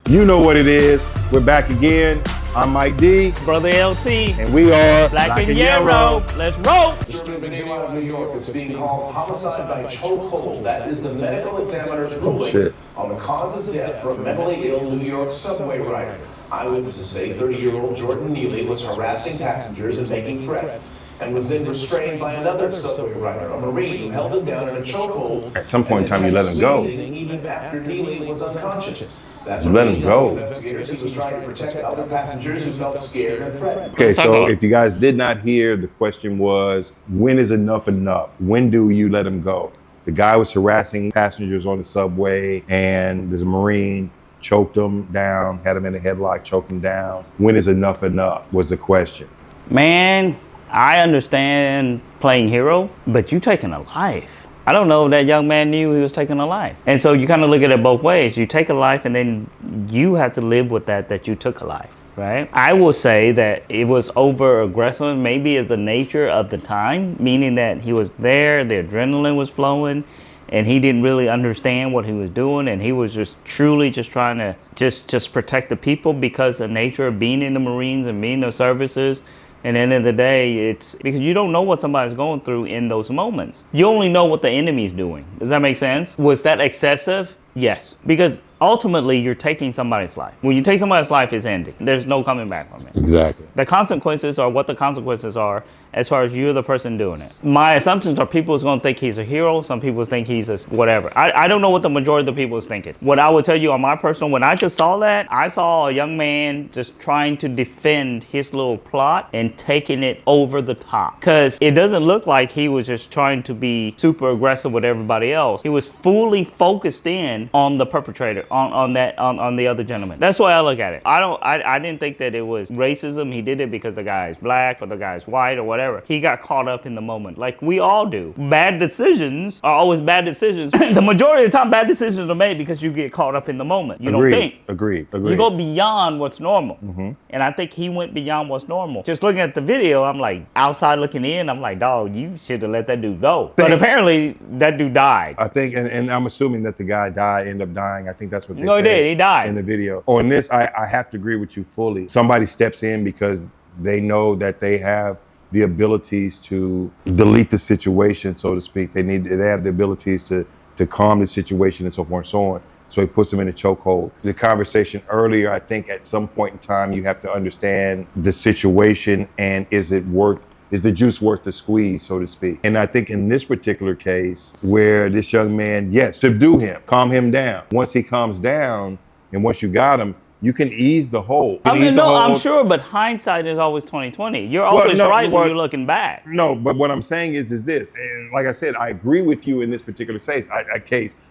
You know what it is. We're back again. I'm Mike D. Brother LT. And we are Black and Yarrow. Let's roll. Disturbing video out of New York. It's being called homicide by chokehold. That is the medical examiner's ruling on the cause of death for a mentally ill New York subway rider. Eyewitnesses say 30-year-old Jordan Neely was harassing passengers and making threats, and was then restrained by another subway rider, a Marine, who held him down in a chokehold. At some point in time, you let him go. Even after Neely was unconscious. You let him go. Investigators, he was trying to protect other passengers who felt scared and threatened. Okay, so if you guys did not hear, the question was, when is enough enough? When do you let him go? The guy was harassing passengers on the subway, and there's a Marine, choked him down, had him in a headlock, choked him down. When is enough enough was the question. Man, I understand playing hero, but you taking a life. I don't know if that young man knew he was taking a life. And so you kind of look at it both ways. You take a life and then you have to live with that you took a life, right? I will say that it was over aggressive, maybe as the nature of the time, meaning that he was there, the adrenaline was flowing, and he didn't really understand what he was doing, and he was just truly just trying to just protect the people because the nature of being in the Marines and being in the services. And at the end of the day, it's because you don't know what somebody's going through in those moments. You only know what the enemy's doing. Does that make sense? Was that excessive? Yes. Because ultimately, you're taking somebody's life. When you take somebody's life, it's ending. There's no coming back from it. Exactly. The consequences are what the consequences are as far as you're the person doing it. My assumptions are people is going to think he's a hero. Some people think he's a whatever. I don't know what the majority of the people is thinking. What I will tell you on my personal, when I just saw that, I saw a young man just trying to defend his little plot and taking it over the top. Because it doesn't look like he was just trying to be super aggressive with everybody else. He was fully focused in on the perpetrator, on the other gentleman. That's the way I look at it. I didn't think that it was racism. He did it because the guy is black or the guy is white or whatever. He got caught up in the moment, like we all do. Bad decisions are always bad decisions. The majority of the time, bad decisions are made because you get caught up in the moment. You don't think. Agreed. You go beyond what's normal. Mm-hmm. And I think he went beyond what's normal. Just looking at the video, I'm like, outside looking in, I'm like, dog, you should have let that dude go. But apparently, that dude died. I think, and I'm assuming that the guy ended up dying. I think that's what they said. No, he did. He died. In the video. On this, I have to agree with you fully. Somebody steps in because they know that they have the abilities to delete the situation, so to speak. They have the abilities to calm the situation and so forth and so on. So he puts them in a chokehold. The conversation earlier, I think at some point in time, you have to understand the situation and is the juice worth the squeeze, so to speak? And I think in this particular case, where this young man, yes, subdue him, calm him down. Once he calms down and once you got him, you can ease the hold. I'm sure, but hindsight is always 20/20. You're always right when you're looking back. No, but what I'm saying is this, and like I said, I agree with you in this particular case.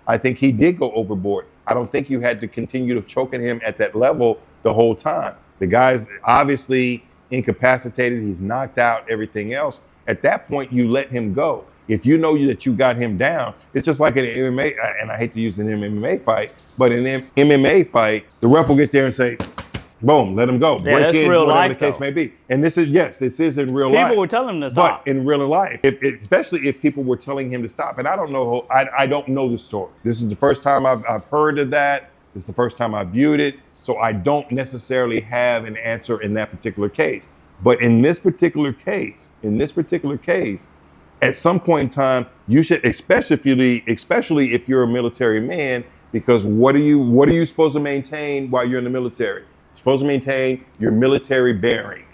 I think he did go overboard. I don't think you had to continue to choking him at that level the whole time. The guy's obviously incapacitated. He's knocked out, everything else. At that point, you let him go. If you know that you got him down, it's just like an MMA, and I hate to use an MMA fight, but in an MMA fight, the ref will get there and say, boom, let him go. Yeah, break in, real whatever life, the case though. may be. And this is in real life. People were telling him to stop. But in real life, especially if people were telling him to stop, and I don't know the story. This is the first time I've heard of that. This is the first time I've viewed it. So I don't necessarily have an answer in that particular case. But in this particular case, at some point in time, you should, especially if you're a military man, because what are you supposed to maintain while you're in the military? You're supposed to maintain your military bearing.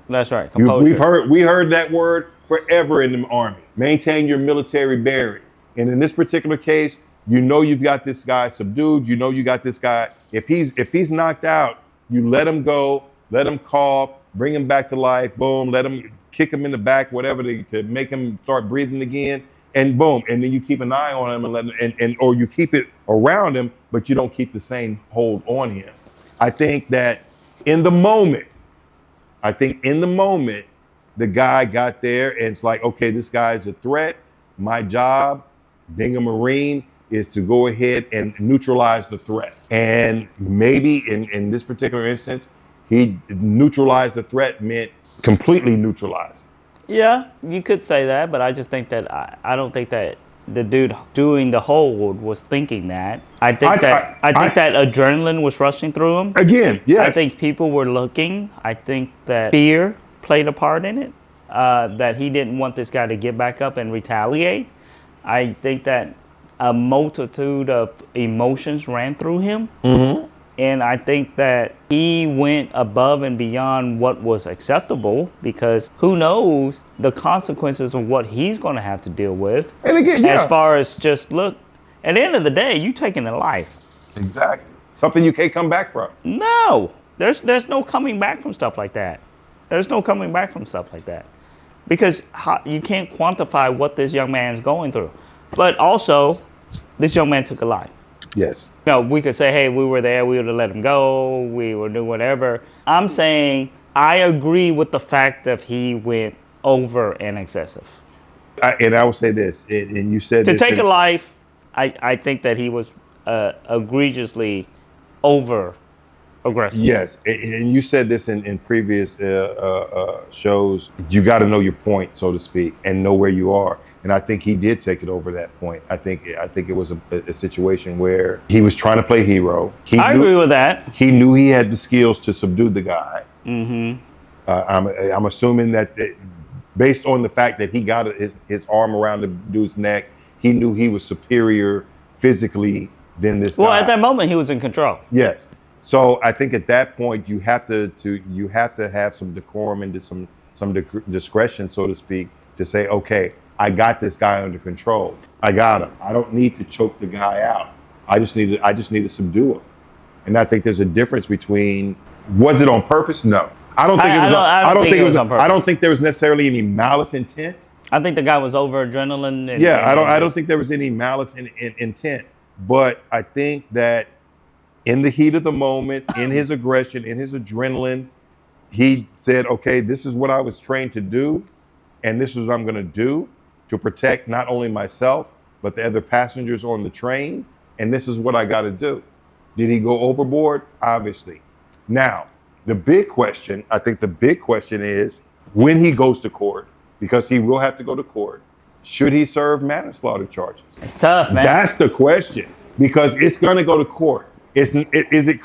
That's right. We heard that word forever in the Army. Maintain your military bearing. And in this particular case, you know you've got this guy subdued. You know you got this guy. If he's knocked out, you let him go, let him cough, bring him back to life. Boom, let him kick him in the back, whatever, to make him start breathing again. And boom, and then you keep an eye on him and let him, or you keep it around him, but you don't keep the same hold on him. I think that in the moment, the guy got there and it's like, okay, this guy is a threat. My job, being a Marine, is to go ahead and neutralize the threat. And maybe in this particular instance, he neutralized the threat meant completely neutralize. Yeah, you could say that, but I just think that I don't think that the dude doing the hold was thinking that. I think I- that adrenaline was rushing through him. Again, yes. I think people were looking. I think that fear played a part in it. That he didn't want this guy to get back up and retaliate. I think that a multitude of emotions ran through him. Mm-hmm. And I think that he went above and beyond what was acceptable, because who knows the consequences of what he's going to have to deal with. And again, yeah. As far as just look, at the end of the day, you taking a life. Exactly. Something you can't come back from. No, there's no coming back from stuff like that. There's no coming back from stuff like that, because you can't quantify what this young man's going through. But also, this young man took a life. Yes. No, we could say, hey, we were there, we would have let him go, we would do whatever. I'm saying I agree with the fact that he went over and excessive. And I will say this, and you said To this. take a life, I think that he was egregiously over aggressive. Yes, and you said this in previous shows. You got to know your point, so to speak, and know where you are. And I think he did take it over that point. I think it was a situation where he was trying to play hero. I agree with that. He knew he had the skills to subdue the guy. Mm-hmm. I'm assuming that based on the fact that he got his arm around the dude's neck, he knew he was superior physically than this guy. Well, at that moment, he was in control. Yes. So I think at that point you have to have some decorum and some discretion, so to speak, to say, okay, I got this guy under control. I got him. I don't need to choke the guy out. I just need to subdue him. And I think there's a difference between, was it on purpose? No. I don't think it was. I don't think it was on purpose. I don't think there was necessarily any malice intent. I think the guy was over adrenaline. I don't think there was any malice in intent. But I think that in the heat of the moment, in his aggression, in his adrenaline, he said, okay, this is what I was trained to do, and this is what I'm going to do to protect not only myself, but the other passengers on the train, and this is what I got to do. Did he go overboard? Obviously. Now, the big question is, when he goes to court, because he will have to go to court, should he serve manslaughter charges? It's tough, man. That's the question, because it's going to go to court. Is it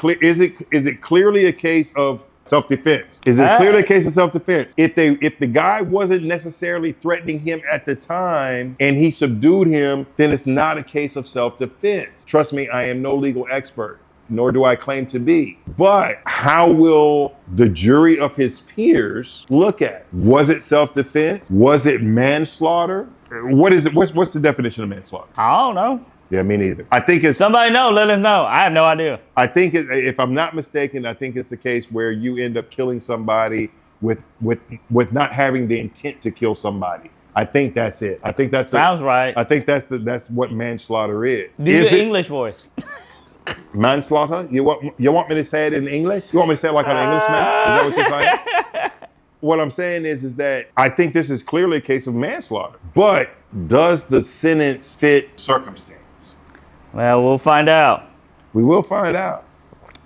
clearly a case of self-defense? Is it clearly a case of self-defense? If the guy wasn't necessarily threatening him at the time and he subdued him, then it's not a case of self-defense. Trust me, I am no legal expert, nor do I claim to be. But how will the jury of his peers look at it? Was it self-defense? Was it manslaughter? What is it? What's the definition of manslaughter? I don't know. Yeah, me neither. I think it's somebody know. Let us know. I have no idea. I think if I'm not mistaken, I think it's the case where you end up killing somebody with not having the intent to kill somebody. I think that's it. I think that's sounds right. I think that's what manslaughter is. Do your English voice. Manslaughter? You want me to say it in English? You want me to say it like an Englishman? Is that what you're saying? What I'm saying is that I think this is clearly a case of manslaughter. But does the sentence fit circumstance? Well, we'll find out. We will find out.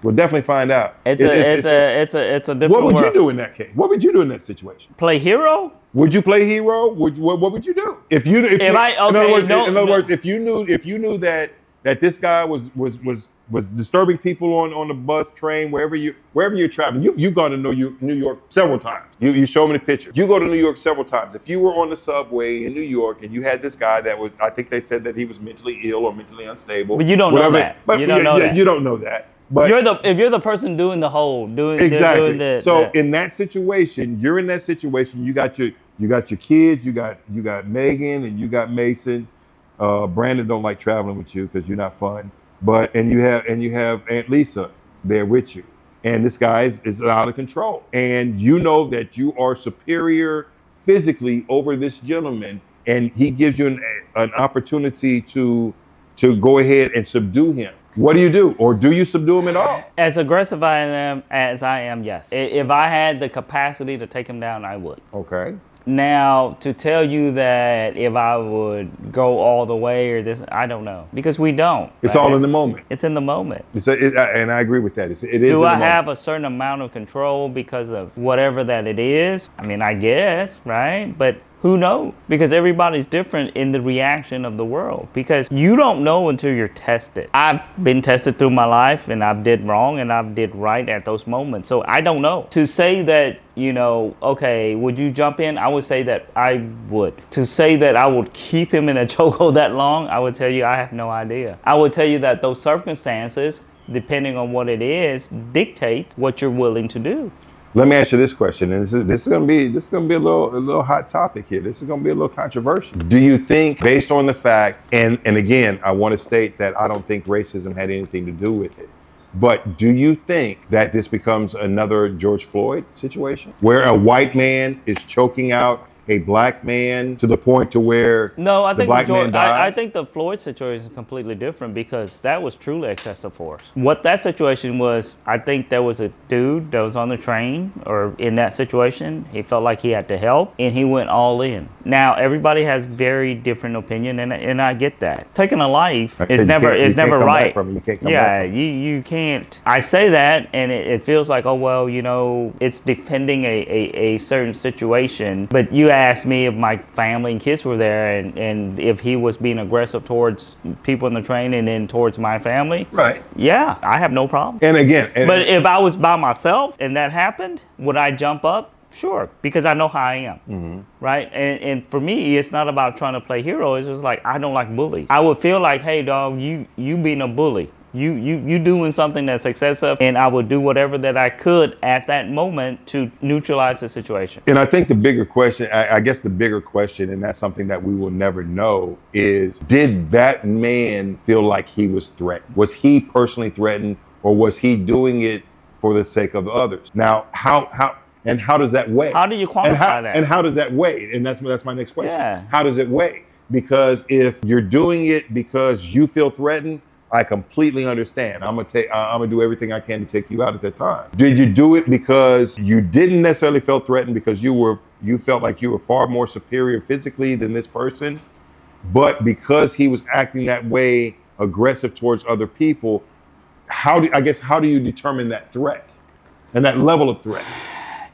We'll definitely find out. It's a different What would world. you do in that case? What would you do in that situation? Play hero? Would you play hero? What would you do? In other words, if you knew that this guy was disturbing people on the bus, train, wherever you're traveling. You've gone to New York several times. You show me the picture. You go to New York several times. If you were on the subway in New York and you had this guy that was, I think they said that he was mentally ill or mentally unstable. But you don't know that. But you don't know that. But if you're the person doing the whole, exactly. doing in that situation, you're in that situation. You got your kids. You got Megan and you got Mason. Brandon don't like traveling with you because you're not fun. And you have Aunt Lisa there with you, and this guy is out of control, and you know that you are superior physically over this gentleman, and he gives you an opportunity to go ahead and subdue him. What do you do, or do you subdue him at all? As aggressive as I am, yes. If I had the capacity to take him down, I would. Okay. Now, to tell you that if I would go all the way or this, I don't know. Because we don't. It's all in the moment. It's in the moment. And I agree with that. It is in the Do I moment. have a certain amount of control because of whatever that it is? I mean, I guess, right? But Who knows? Because everybody's different in the reaction of the world. Because you don't know until you're tested. I've been tested through my life, and I've did wrong and I've did right at those moments. So I don't know. To say that, okay, would you jump in? I would say that I would. To say that I would keep him in a chokehold that long, I would tell you I have no idea. I would tell you that those circumstances, depending on what it is, dictate what you're willing to do. Let me ask you this question, and this is gonna be a little hot topic here. This is gonna be a little controversial. Do you think, based on the fact, and again, I want to state that I don't think racism had anything to do with it, but do you think that this becomes another George Floyd situation, where a white man is choking out a black man to the point to where No, I the think black man dies? I think the Floyd situation is completely different because that was truly excessive force. What that situation was, I think there was a dude that was on the train or in that situation. He felt like he had to help and he went all in. Now everybody has very different opinion and I get that. Taking a life is never right. Yeah, you can't. I say that and it feels like, oh well, it's defending a certain situation, but you asked me if my family and kids were there and if he was being aggressive towards people in the train and then towards my family. Right. Yeah, I have no problem. And again, but if I was by myself and that happened, would I jump up? Sure, because I know how I am. Mm-hmm. Right? And for me, it's not about trying to play hero. It's just like, I don't like bullies. I would feel like, hey dog, you being a bully. You doing something that's excessive, and I would do whatever that I could at that moment to neutralize the situation. And I think the bigger question, I guess the bigger question, and that's something that we will never know, is did that man feel like he was threatened? Was he personally threatened, or was he doing it for the sake of others? Now, how does that weigh? How do you quantify that? And how does that weigh? And that's my next question. Yeah. How does it weigh? Because if you're doing it because you feel threatened, I completely understand. I'm gonna do everything I can to take you out at that time. Did you do it because you didn't necessarily feel threatened because you felt like you were far more superior physically than this person, but because he was acting that way, aggressive towards other people? How do you determine that threat and that level of threat?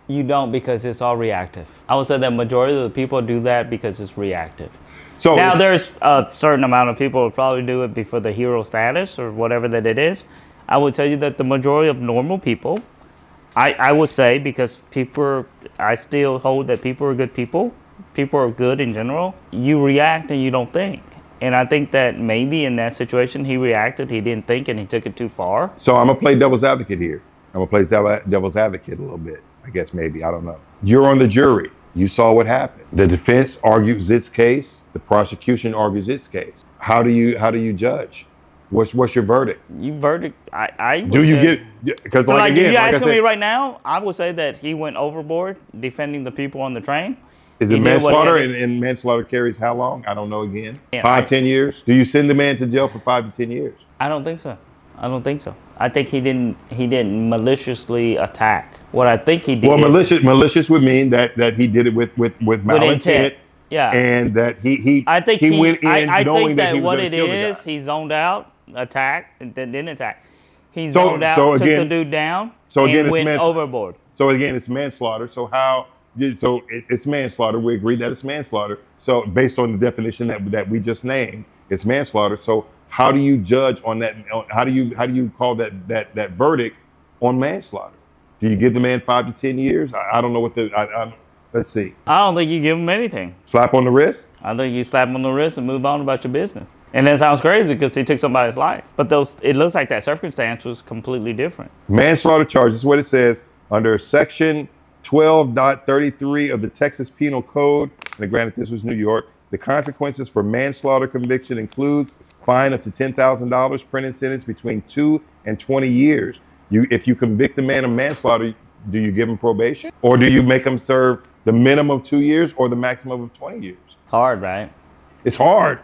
You don't, because it's all reactive. I would say that majority of the people do that because it's reactive. So now there's a certain amount of people who probably do it before the hero status or whatever that it is. I would tell you that the majority of normal people, I would say, because I still hold that people are good people. People are good in general. You react and you don't think. And I think that maybe in that situation, he reacted, he didn't think, and he took it too far. So I'm gonna play devil's advocate here. I'm gonna play devil's advocate a little bit. I guess maybe, I don't know. You're on the jury. You saw what happened. The defense argues its case. The prosecution argues its case. How do you judge? What's your verdict? Do you get? Because so if you're asking me right now, I would say that he went overboard defending the people on the train. Is it manslaughter? And manslaughter carries how long? I don't know. Again, yeah, 5-10 years. Do you send the man to jail for 5 to 10 years? I don't think so. I think he didn't maliciously attack. What I think he did. Well, malicious would mean that he did it with malintent. Yeah. And that he went in knowing that he was going to kill the guy. He zoned out, attacked, and then didn't attack. He zoned out, took the dude down, and went overboard. So again, it's manslaughter. So it's manslaughter. We agreed that it's manslaughter. So based on the definition that we just named, it's manslaughter. So how do you judge on that? How do you call that verdict on manslaughter? Do you give the man 5 to 10 years? I don't know what let's see. I don't think you give him anything. Slap on the wrist? I think you slap him on the wrist and move on about your business. And that sounds crazy because he took somebody's life. But it looks like that circumstance was completely different. Manslaughter charge, this is what it says under section 12.33 of the Texas Penal Code. And granted, this was New York. The consequences for manslaughter conviction includes fine up to $10,000, prison sentence between 2 and 20 years. If you convict the man of manslaughter, do you give him probation? Or do you make him serve the minimum 2 years or the maximum of 20 years? It's hard, right? It's hard.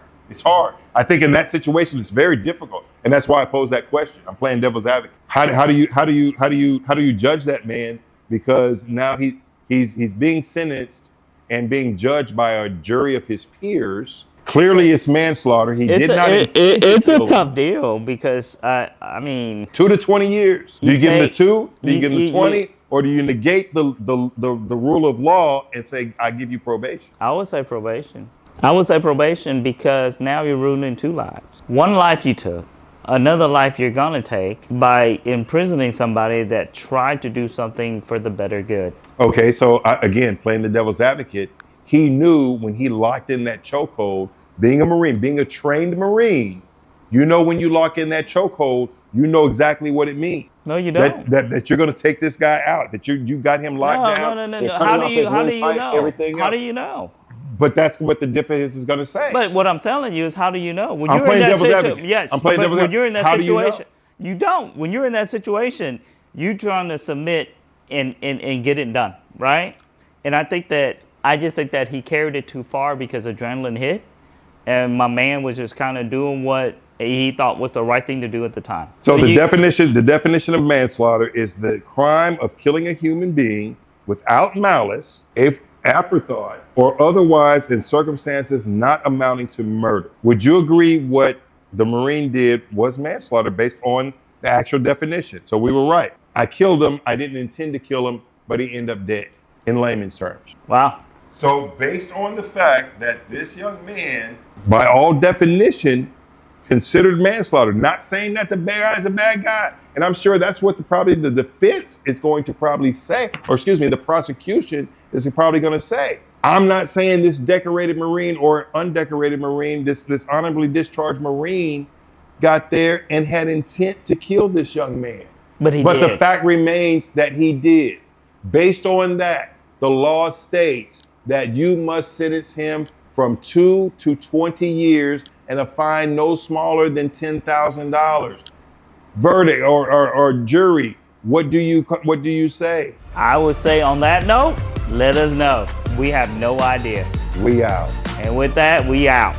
I think in that situation, it's very difficult. And that's why I pose that question. I'm playing devil's advocate. How do you judge that man? Because now he's being sentenced and being judged by a jury of his peers. Clearly, it's manslaughter. It's a tough deal because, 2 to 20 years. Do you give him the 2? Do you give him the 20? or do you negate the rule of law and say, I give you probation? I would say probation. I would say probation because now you're ruining two lives. One life you took, another life you're gonna take by imprisoning somebody that tried to do something for the better good. Okay, so again, playing the devil's advocate, he knew when he locked in that chokehold, being a Marine, being a trained Marine, you know when you lock in that chokehold, you know exactly what it means. No, you don't. That you're going to take this guy out. That you got him locked down. No. How do you know? Everything How else. do you know? But that's what the defense is going to say. But what I'm telling you is, how do you know? When I'm you're playing in that devil's situ- advocate. Yes, I'm playing but devil's when advocate. you're in that How do you know? situation, you don't. When you're in that situation, you're trying to submit and get it done, right? And I just think that he carried it too far because adrenaline hit, and my man was just kind of doing what he thought was the right thing to do at the time. So the definition of manslaughter is the crime of killing a human being without malice, if afterthought, or otherwise in circumstances not amounting to murder. Would you agree what the Marine did was manslaughter based on the actual definition? So we were right. I killed him. I didn't intend to kill him, but he ended up dead, in layman's terms. Wow. So based on the fact that this young man, by all definition, considered manslaughter, not saying that the bad guy is a bad guy. And I'm sure that's what probably the defense is going to probably say, or excuse me, the prosecution is probably going to say. I'm not saying this decorated Marine or undecorated Marine, this honorably discharged Marine got there and had intent to kill this young man. But the fact remains that he did. Based on that, the law states that you must sentence him from 2 to 20 years and a fine no smaller than $10,000. Verdict or jury, what do you say? I would say on that note, let us know. We have no idea. We out. And with that, we out.